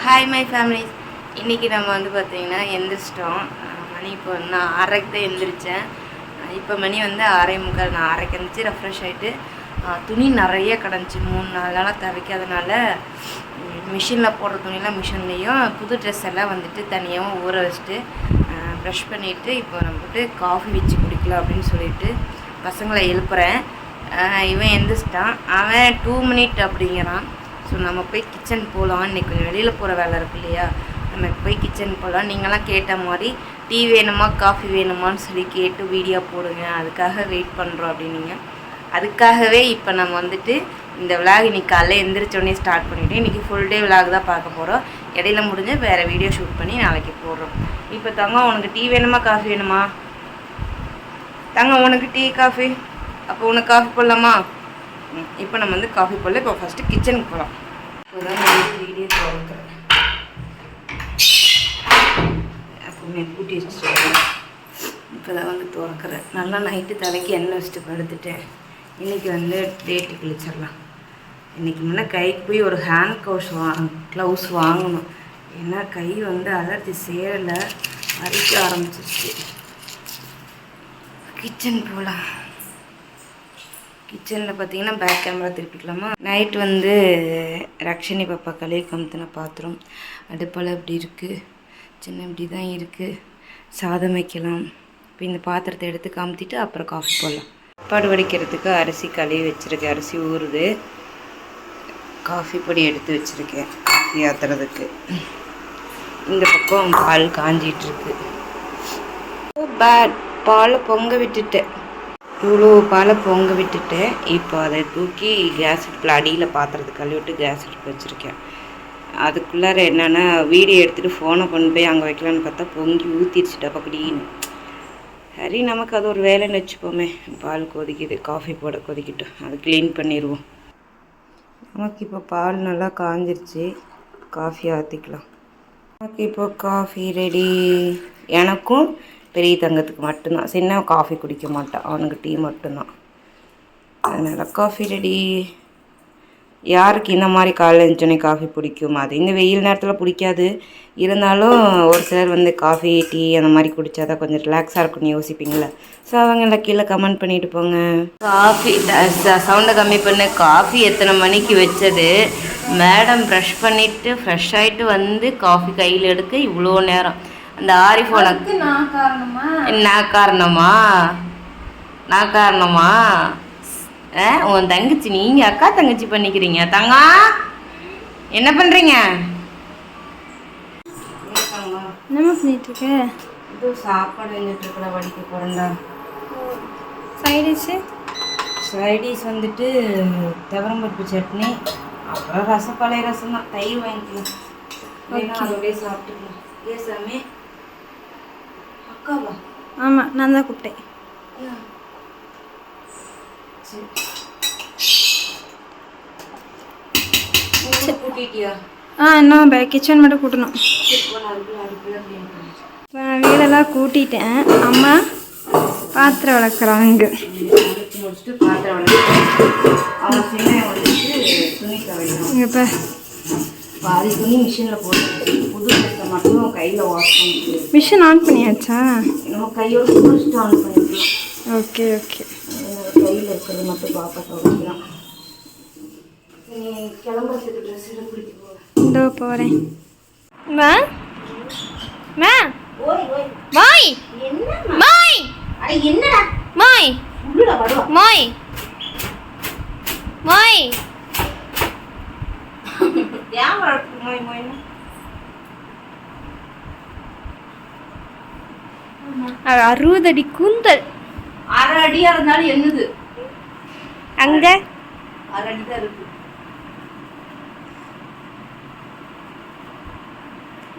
Hi my families. இன்றைக்கி நம்ம வந்து பார்த்திங்கன்னா எந்திரிச்சிட்டோம். மணி இப்போ நான் 6:30க்கு தான் எந்திரிச்சேன். இப்போ மணி வந்து 6:45. நான் 6:30க்கு எந்திரிச்சு ரெஃப்ரெஷ் ஆகிட்டு துணி நிறைய கிடந்துச்சு. 3-4 நாளாக துவைக்காதனால மிஷினில் போடுற துணியெல்லாம் மிஷின்லேயும், புது ட்ரெஸ் எல்லாம் வந்துட்டு தனியாகவும் ஊற வச்சுட்டு ப்ரஷ் பண்ணிவிட்டு இப்போ நம்ம போட்டு காஃபி வச்சு குடிக்கலாம் அப்படின்னு சொல்லிட்டு பசங்களை எழுப்புறேன். இவன் எந்திரிச்சிட்டான். அவன் 2 மினிட் அப்படிங்கிறான். ஸோ நம்ம போய் கிச்சன் போகலாம். இன்றைக்கி கொஞ்சம் வெளியில் போகிற வேலை இருக்கு இல்லையா, நம்ம போய் கிச்சன் போகலாம். நீங்களாம் கேட்ட மாதிரி டீ வேணுமா காஃபி வேணுமான்னு சொல்லி கேட்டு வீடியோ போடுங்க, அதுக்காக வெயிட் பண்ணுறோம் அப்படின்னீங்க. அதுக்காகவே இப்போ நம்ம வந்துட்டு இந்த விளாக் இன்றைக்கி காலையில் எந்திரிச்சோடனே ஸ்டார்ட் பண்ணிவிட்டு இன்றைக்கி ஃபுல் டே விளாக் தான் பார்க்க போகிறோம். இடையில முடிஞ்சு வேறு வீடியோ ஷூட் பண்ணி நாளைக்கு போடுறோம். இப்போ தங்கம் உனக்கு டீ வேணுமா காஃபி வேணுமா? தங்கம் உனக்கு டீ காஃபி, அப்போ உனக்கு காஃபி போடலாமா? இப்போ நம்ம வந்து காஃபி போடல. இப்போ ஃபஸ்ட்டு கிச்சனுக்கு போகலாம். இப்போதான் வீடியோ திறக்கிறேன். அப்போமே கூட்டி வச்சுருக்கேன். இப்போ தான் வந்து திறக்கிறேன். நல்லா நைட்டு தலைக்கு எண்ணெய் வச்சுட்டு படுத்துட்டேன். இன்றைக்கி வந்து டேட்டு கிழிச்சிடலாம். இன்றைக்கி முன்னே கைக்கு போய் ஒரு ஹேண்ட் க்ளவுஸ் வாங்கணும். ஏன்னா கை வந்து அலர்ஜி சேரலை, அரிக்க ஆரம்பிச்சிருச்சு. கிச்சன் போகலாம். கிச்சனில் பார்த்தீங்கன்னா பேக் கேமரா திருப்பிக்கலாமா? நைட் வந்து ரக்ஷினி பாப்பா கழுவி கமுத்தின பாத்திரம் அடுப்பெல்லாம் இப்படி இருக்குது, சின்ன இப்படி தான் இருக்குது. சாதம் வைக்கலாம். இப்போ இந்த பாத்திரத்தை எடுத்து கமுத்திட்டு அப்புறம் காஃபி போடலாம். சாப்பாடு வடிக்கிறதுக்கு அரிசி கழுவி வச்சுருக்கேன். அரிசி ஊறுது. காஃபி பொடி எடுத்து வச்சுருக்கேன் காஃபி ஆத்துறதுக்கு. இந்த பக்கம் பால் காஞ்சிகிட்ருக்கு. பேட் பாலை பொங்க விட்டுட்டேன். இவ்வளோ பாலை பொங்க விட்டுட்டேன். இப்போ அதை தூக்கி கேஸ் அடுப்பில் அடியில் பாத்திரத்தை கழுவிட்டு கேஸ் அடுப்பு வச்சுருக்கேன். அதுக்குள்ளார என்னென்னா வீடியோ எடுத்துகிட்டு ஃபோனை கொண்டு போய் அங்கே வைக்கலான்னு பார்த்தா பொங்கி ஊற்றிடுச்சுட்டா பக்கடின்னு. சரி, நமக்கு அது ஒரு வேலைன்னு வச்சுப்போமே. பால் கொதிக்குது, காஃபி போட கொதிக்கிட்டோம், அதை க்ளீன் பண்ணிடுவோம். நமக்கு இப்போ பால் நல்லா காஞ்சிருச்சு. காஃபி ஆற்றிக்கலாம். நமக்கு இப்போ காஃபி ரெடி. எனக்கும் பெரிய தங்கத்துக்கு மட்டும்தான். சின்ன காஃபி குடிக்க மாட்டான், அவனுக்கு டீ மட்டும்தான். அதனால் காஃபி ரெடி. யாருக்கு இந்த மாதிரி காலையில் எழுந்தோடனே காஃபி பிடிக்கும்? அது இந்த வெயில் நேரத்தில் பிடிக்காது. இருந்தாலும் ஒரு சிலர் வந்து காஃபி டீ அந்த மாதிரி குடித்தா தான் கொஞ்சம் ரிலாக்ஸாக இருக்குன்னு யோசிப்பீங்களே. ஸோ அவங்களாம் கீழே கமெண்ட் பண்ணிட்டு போங்க. காஃபி சவுண்டை கம்மி பண்ணு. காஃபி எத்தனை மணிக்கு வச்சது? மேடம் ப்ரஷ் பண்ணிவிட்டு ஃப்ரெஷ் ஆகிட்டு வந்து காஃபி கையில் எடுக்க இவ்வளோ நேரம். அந்த ஆரிஃப் உனக்கு நான் காரணமா? உன் தங்கச்சி, நீங்கள் அக்கா தங்கச்சி பண்ணிக்கிறீங்க. தங்கா என்ன பண்ணுறீங்க? என்ன பண்ணிட்டு இருக்க? இது சாப்பாடு வந்துட்டு இருக்கிற வடிக்க போகிறேன்டா. சைடிஷ் வந்துட்டு துவரம்பருப்பு சட்னி, அப்புறம் ரசம், பழைய ரசம் தான். தயிர் வாங்கிக்கலாம், அதோடய சாப்பிட்டுக்கலாம். ஏ சாமி, அக்காவா? ஆமாம், நான் தான் கூப்பிட்டேன். கூட்டிட்டியா? இன்னும் கிச்சன் மட்டும் கூட்டணும். நான் வீடெல்லாம் கூட்டிட்டேன். அம்மா பாத்திரம் வளர்க்குறாங்க. முடிச்சுட்டு பாத்திரம் இப்போ பாதி துணி மிஷினில் போட்டு புது ட்ரெஸ்ஸை மட்டும் கையில் வாஷ் பண்ணிட்டு. மிஷின் ஆன் பண்ணியாச்சா? நம்ம கையோட குளிச்சுட்டு ஆன் பண்ணிக்கலாம். Okay okay. கையில் இருக்கிறது மட்டும் பாப்பா துவைக்கலாம். கிளம்புறதுக்கு ட்ரெஸ் எல்லாம் பிடிச்சி போகிறேன். இதோ போகிறேன். மா மா ஓய் ஓய் மாய் என்ன மாய் அட என்னடா மாய் உள்ளடா வருவா மாய் மாய் ஏன் வரட்டு மோய் மோய்னு? 60 அடி கூந்தல். 6 அடியாக இருந்தாலும் என்னது அங்க 6 அடி தான் இருக்கு.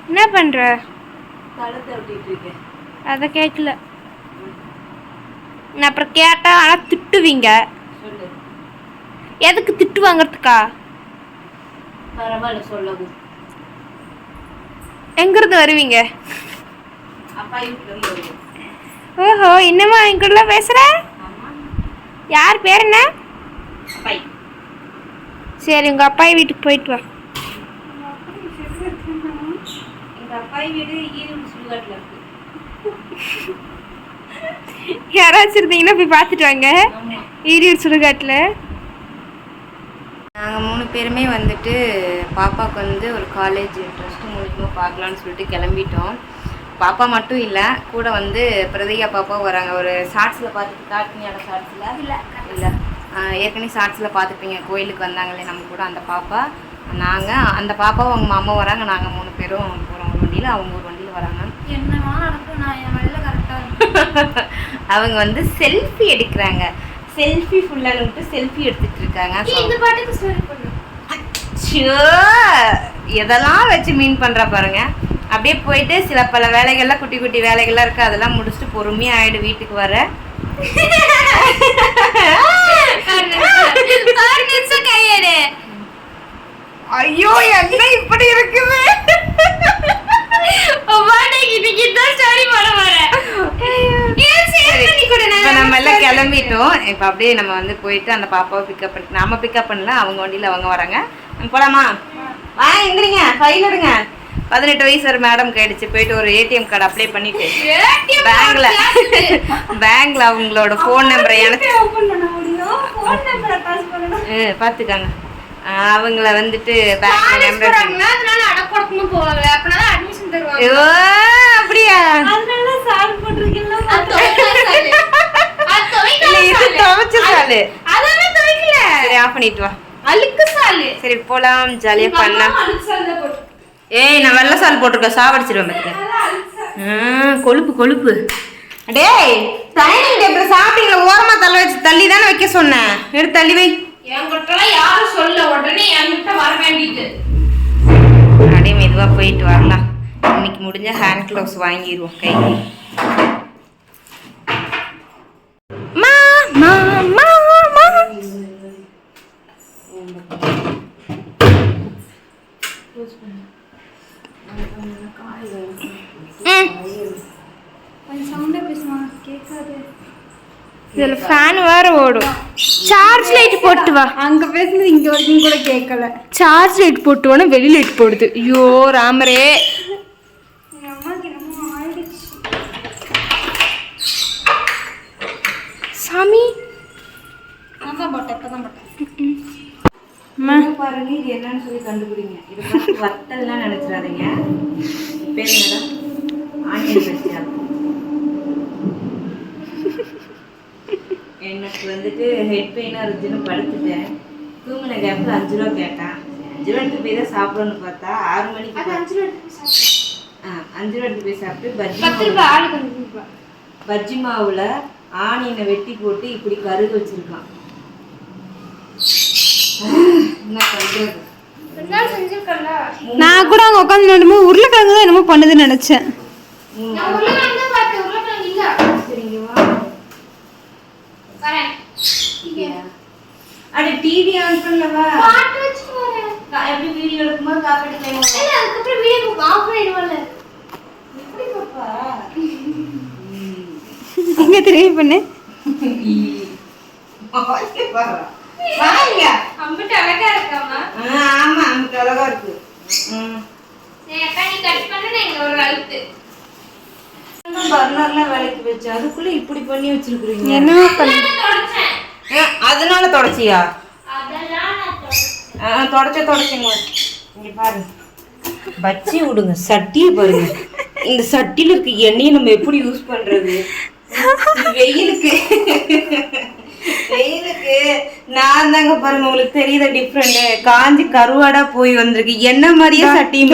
என்ன பண்ற? கழுத்தை ஒட்டிட்டு இருக்கேன். அதை கேட்கல. நான் அப்புறம் கேட்டா ஆனால் திட்டுவீங்க. சொல்லு. எதுக்கு திட்டு வாங்கறதுக்கா? பரவாயில்ல, சொல்லவும். எங்கிருந்து வருவீங்க? அப்பா வீட்டுலேருந்து வருவோம். ஓஹோ, இன்னமா எங்கூடலாம் பேசுற? யார் பேர் என்ன? சரி, உங்கள் அப்பா வீட்டுக்கு போயிட்டு வா. எங்கள் அப்பாய் வீடு ஈரோடு சுடுகாட்டில் இருக்கு. யாராச்சும் இருந்தீங்கன்னா போய் பார்த்துட்டு வாங்க. ஈரோடு சுடுகாட்டில். நாங்கள் 3 பேருமே வந்துட்டு பாப்பாவுக்கு வந்து ஒரு காலேஜ் ட்ரஸ்ட்டு மூலிமா பார்க்கலான்னு சொல்லிட்டு கிளம்பிட்டோம். பாப்பா மட்டும் இல்லை, கூட வந்து பிரதிகா பாப்பாவும் வராங்க. ஒரு ஷார்ட்ஸில் பார்த்துட்டு காட்டினியான ஷார்ட்ஸில் இல்லை ஏற்கனவே ஷார்ட்ஸில் பார்த்துப்பீங்க, கோயிலுக்கு வந்தாங்களே நம்ம கூட அந்த பாப்பா, நாங்கள் அந்த பாப்பாவும் அவங்க மாமா வராங்க. நாங்கள் 3 பேரும் போகிறோம் ஒரு வண்டியில், அவங்க ஒரு வண்டியில் வராங்க. என்னமா நடக்கும், நான் என் வழியில் கரெக்டாக அவங்க வந்து செல்ஃபி எடுக்கிறாங்க. செல்ஃபி ஃபுல்லாக விட்டு செல்ஃபி எடுத்துகிட்டு இருக்காங்க. இந்த பாட்டுக்கு ஸ்டோரி பண்ணும். எதெல்லாம் வச்சு மீன் பண்ணுற பாருங்க. அப்படியே போயிட்டு சில பல வேலைகள்லாம் குட்டி குட்டி வேலைகள்லாம் இருக்குது, அதெல்லாம் முடிச்சுட்டு பொறுமையாக ஆகிடும் வீட்டுக்கு வர. ஐயோ என்ன இப்படி இருக்குது. நம்ம எல்லாம் கிளம்பிட்டோம். இப்போ அப்படியே நம்ம வந்து போயிட்டு அந்த பாப்பாவை பிக்கப் பண்ணி, நாம பிக்கப் பண்ணல, அவங்க வண்டியில் அவங்க வராங்க. போலாமா? எங்கிறீங்க ஃபைல் எடுங்க. 18 வயசு ஒரு மேடம் ஆயிடுச்சு. போயிட்டு ஒரு ஏடிஎம் கார்டு அப்ளை பண்ணிட்டு பேங்க்ல அவங்களோட ஃபோன் நம்பரை எனக்கு பார்த்துக்காங்க. அவங்கள வந்துட்டு பேங்க் நம்பர் அப்படியா சரி ஆஃப் பண்ணிட்டு வா. சரி போலாம், ஜாலியா பண்ணலாம். ஏய் நான் வெள்ளை சால் போட்டிருக்கேன், சாவடிச்சிருவேன். கொழுப்பு கொழுப்பு. டேய் டைனிங் டேபிள் சாப்பிட்டீங்களா, ஓரமா தள்ள வச்சு தள்ளி தானே வைக்க சொன்னேன், எடுத்து தள்ளி வை. யாரும் சொல்ல உடனே என்கிட்ட வர வேண்டியது. அப்படியே மெதுவா போயிட்டு வரலாம். இன்னைக்கு முடிஞ்ச ஹேண்ட் க்ளவுஸ் வாங்கிடுவோம் கைக்கு. இதுல ஃபேன் வேற ஓடும். சார்ஜ் லைட் போட்டு வா. அங்க பேசுனது இங்க வரைக்கும் கூட கேட்கல. சார்ஜ் லைட் போட்டு வானா வெளி லைட் போடுது. ஐயோ ராமரே. எங்க அம்மாக்கு என்னமோ ஆயிடுச்சு. சாமி நான் தான் போட்டேன், இப்பதான் போட்டேன். பாருங்க இது என்னன்னு சொல்லி கண்டுபிடிங்க. இது வந்து வத்தல்லாம் நினைச்சிடாதீங்க. பேர் மேடம் ஆனியன் வெஜிடபிள். எனக்கு வந்துட்டு ஹெட் பெயினாக இருந்துச்சுன்னு படுத்துட்டேன். தூங்கின கேப்பில் 5 ரூபா கேட்டான். 5 ரூபா எடுத்து போய் தான் சாப்பிடணும்னு பார்த்தா 6 மணிக்கு 5 ரூபா எடுத்து போய் சாப்பிட்டு பஜ்ஜி மாவில் ஆனியனை வெட்டி போட்டு இப்படி கருகு வச்சிருக்கான். என்ன பண்ணுறது? நான் கூட அங்க உட்காந்து நடும்போது உருளைக்கிழங்கு தான் என்னமோ பண்ணுதுன்னு நினைச்சேன். அட டிவி ஆன் பண்ணலவா? பாட்டு வச்சிட்டு வரேன். எப்படி வீடியோ எடுக்கும்போது காப்பி டைம் இல்ல, அதுக்கு அப்புறம் வீடியோ ஆஃப் பண்ணிடுவாங்க. எப்படி பாப்பா? இங்க திரும்பி பண்ணு. ஓகே பாரு. வாங்க. அம்பிட்டு அழகா இருக்காமா? ஆமா, அம்பிட்டு அழகா இருக்கு. சரி அக்கா நீ கட் பண்ணு, நான் இங்க ஒரு அழுத்து. பர்னர்ல வேலைக்கு வச்சு அதுக்குள்ள இப்படி பண்ணி வச்சிருக்கீங்க. என்ன பண்ணு? அதனால தொடச்சியா? அதெல்லாம் தொடச்சிங்க. இங்க பாரு, பச்சி விடுங்க, சட்டியை பாருங்க. இந்த சட்டியில இருக்க எண்ணெயை நம்ம எப்படி யூஸ் பண்றது? வெயிலுக்கு நான் தாங்க பாருங்க, உங்களுக்கு தெரியுத டிஃப்ரெண்ட். காஞ்சி கருவாடா போய் வந்திருக்கு. என்ன மாதிரியே சட்டியும்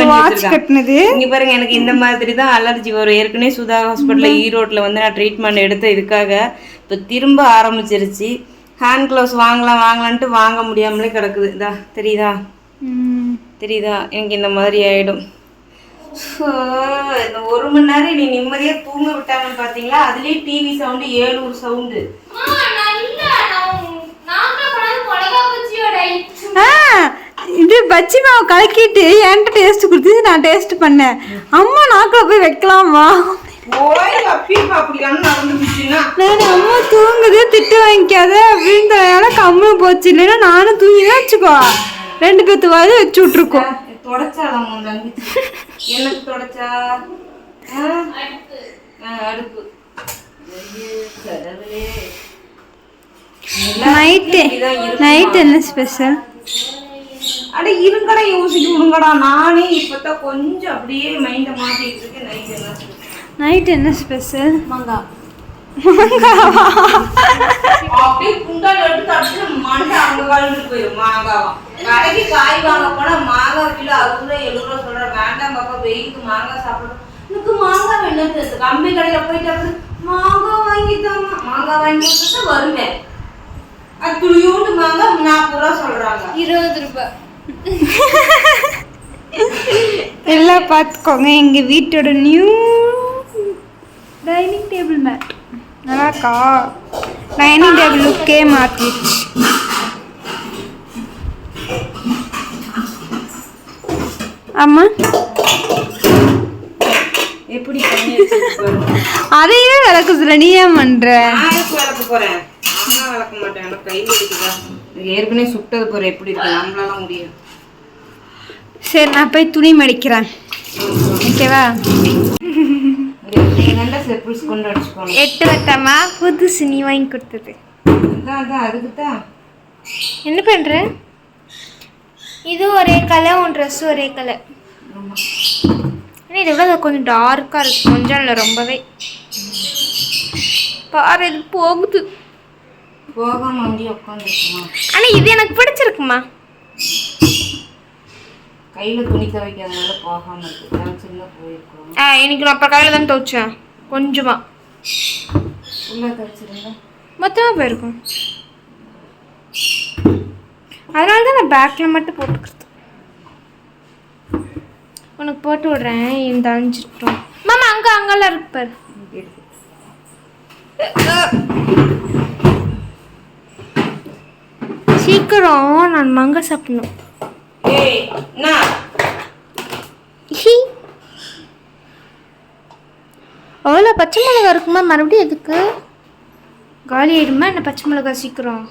கட்டினது. இங்க பாருங்க, எனக்கு இந்த மாதிரி தான் அலர்ஜி வரும். ஏற்கனவே சுதா ஹாஸ்பிட்டல்ல ஈரோட்ல வந்து நான் ட்ரீட்மெண்ட் எடுத்த இதுக்காக இப்போ திரும்ப ஆரம்பிச்சிருச்சு. ஹேண்ட் க்ளவுஸ் வாங்கலான்ட்டு வாங்க முடியாமலே கிடக்குது. இதா தெரியுதா? எனக்கு இந்த மாதிரி ஆயிடும். இந்த 1 மணி நேரம் நீ நிம்மதியா தூங்க விட்டாங்கன்னு பாத்தீங்களா? அதுலயே டிவி சவுண்டு 7 சவுண்டு. இது பஜ்ஜி மாவு கலக்கிட்டு என்கிட்ட டேஸ்ட் கொடுத்து நான் டேஸ்ட் பண்ணேன். அம்மா நாக்குல போய் வைக்கலாமா? நான் அம்மா தூங்குது திட்டு வாங்கிக்காத அப்படின்றதுனால கம்முன்னு போச்சு. இல்லைன்னா நானும் தூங்கிதான் வச்சுக்கோ 2 பேத்துவாது வச்சு விட்டுருக்கோம். தொடச்சாலாம் உன் தங்கச்சி எனக்கு தொடச்சா அடுப்பு கடவுளே. நைட்டு என்ன ஸ்பெஷல்? அட இருங்கடா யோசிக்க விடுங்கடா. நானே இப்பதான் கொஞ்சம் அப்படியே மைண்ட மாத்திட்டு இருக்கேன். நைட் என்ன ஸ்பெஷல்? மாங்காய். அப்படியே குண்டால எடுத்து அப்படியே மண்டை அங்க கலந்து போயிடும். மாங்காவா கடைக்கு காய் வாங்க போனா மாங்காய் கிலோ 60 ரூபா 70 ரூபா சொல்றேன். வேண்டாம் பாப்பா, வெயிலுக்கு மாங்காய் சாப்பிடணும். எனக்கு மாங்காய் வேணும். கம்பி கடையில போயிட்டு அப்படி மாங்காய் வாங்கிட்டாங்க. மாங்காய் வாங்கி கொடுத்துட்டு வருவேன். அது துளியோண்டு மாங்காய் 40 ரூபா சொல்றாங்க. 20 ரூபாய். எல்லாம் பார்த்துக்கோங்க, எங்க வீட்டோட நியூ டைனிங் டேபிள் மேட். நல்லாக்கா? டைனிங் டேபிள் லுக்கே மாத்திடுச்சு. ஆமா, எப்படி பண்ணி வச்சிருக்க? அதையே விளக்க சொல்ல, நீ ஏன் பண்ற? நான் விளக்க போறேன். நான் விளக்க மாட்டேன். எனக்கு கையில் இருக்குதா? ஏற்கனவே சுட்டது போற எப்படி இருக்கு? நம்மளால முடியும். சரி, நான் போய் துணி மடிக்கிறேன். ஓகேவா? கொண்டு அடிச்சுக்கோங்க. 8 வட்டமா புதுசு நீ வாங்கி கொடுத்தது. அதான் அதுக்குதான். என்ன பண்ற? இது ஒரே கலர், உன் ட்ரெஸ் ஒரே கலர். ஆனால் இதை விட கொஞ்சம் டார்க்காக இருக்கு. கொஞ்சம் இல்லை, ரொம்பவே. பாரு, இது போகுது. போகாம வந்து உட்காந்துருக்குமா? ஆனால் இது எனக்கு பிடிச்சிருக்குமா? கையில துணி துவைக்காதனால போகாம இருக்கு. சின்ன போயிருக்கோம். இன்னைக்கு நான் அப்புறம் கையில் தான் துவைச்சேன். கொஞ்சமா உள்ள துவைச்சிருந்தா மொத்தமாக போயிருக்கும். அதனால தான் நான் பேக்கில் மட்டும் போட்டுக்கிறது. உனக்கு போட்டு விடுறேன். இந்த 5 மாமா அங்கெல்லாம் இருக்கு பாரு. சீக்கிரம் நான் மாங்காய் சாப்பிடணும். அவ்வளோ பச்சை மிளகா இருக்குமா? மறுபடியும் எதுக்கு? காலி ஆயிடுமா என்ன பச்சை மிளகா? சீக்கிரம்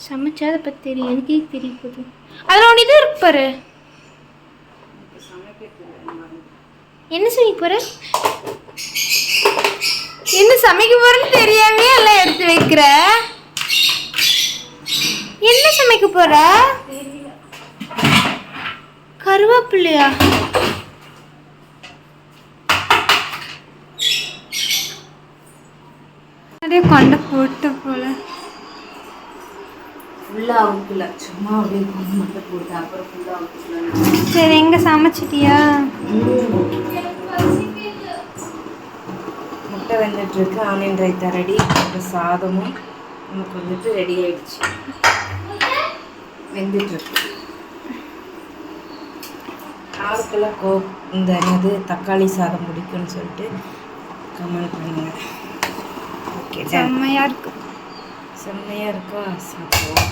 சமைச்சா அதை பற்றி தெரியும். எனக்கே தெரிய போகுது. அதில் ஒன்று இது இருக்கு பாரு. என்ன சமைக்க போற? என்ன சமைக்க போறேன்னு தெரியாமே எல்லாம் எடுத்து வைக்கிற. என்ன சமைக்க போற? கருவேப்பிள்ளையா? நிறைய கொண்ட போட்டு போல. ஃபுல்லா அவுக்கல, சும்மா அப்படியே கொஞ்சம் மட்டும் போட்டு அப்புறம் ஃபுல்லா அவுக்கல. சரி, எங்க சமைச்சிட்டியா? முட்டை வெந்துட்டு இருக்கு. Onion raita ready. அப்புறம் சாதமும் நமக்கு வந்துட்டு ரெடி ஆயிடுச்சு. வெந்துட்டு இருக்கு. யாருக்கெல்லாம் இந்த என்னது தக்காளி சாதம் பிடிக்கும்னு சொல்லிட்டு கமெண்ட் பண்ணுங்க. ஓகே, செம்மையா இருக்கு. செம்மையா இருக்கா? சாப்பிடுவோம்.